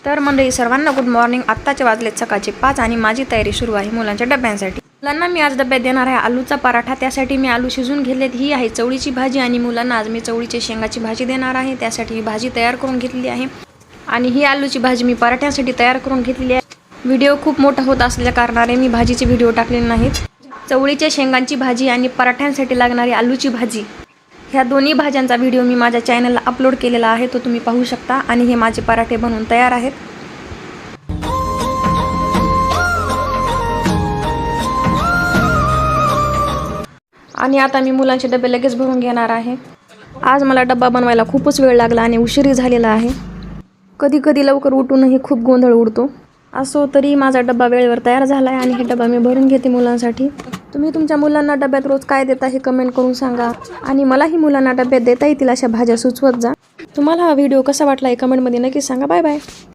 तर मंडळी सर्वांना गुड मॉर्निंग। आत्ताचे वाजलेत सकाळचे 5 आणि माझी तयारी सुरू आहे मुलांच्या डब्यांसाठी। मुलांना मी आज डब्यात देणार आहे आलूचा पराठा। त्यासाठी मी आलू शिजवून घेतलेत। ही आहे चवळीची भाजी आणि मुलांना आज मी चवळीच्या शेंगाची भाजी देणार आहे। त्यासाठी ही भाजी तयार करून घेतली आहे आणि ही आलूची भाजी मी पराठ्यासाठी तयार करून घेतलेली आहे। व्हिडिओ खूप मोठा होत असल्या कारणाने मी भाजीचे व्हिडिओ टाकलेले नाहीत। चवळीच्या शेंगांची भाजी आणि पराठ्यांसाठी लागणारी आलूची भाजी, ह्या दोन्ही भाज्यांचा व्हिडिओ मी माझ्या चॅनलला अपलोड केलेला आहे, तो तुम्ही पाहू शकता। आणि हे माझे पराठे बनवून तयार आहेत। आणि आता मी मुलांचे डबे लगेच भरून घेणार आहे। आज मला डब्बा बनवायला खूपच वेळ लागला आणि उशीर झालेला आहे। कधी कधी लवकर उठूनही खूप गोंधळ उडतो। असो तरी माझा डब्बा वेळेवर तयार झाला आहे आणि हे डब्बा मी भरून घेते मुलांसाठी। तुम्ही तुमच्या मुलांना डब्यात रोज काय देता हे कमेंट करून सांगा आणि मलाही मुलांना डब्यात देता येतील अशा भाज्या सुचवत जा। तुम्हाला हा व्हिडिओ कसा वाटला हे कमेंटमध्ये नक्की सांगा। Bye bye.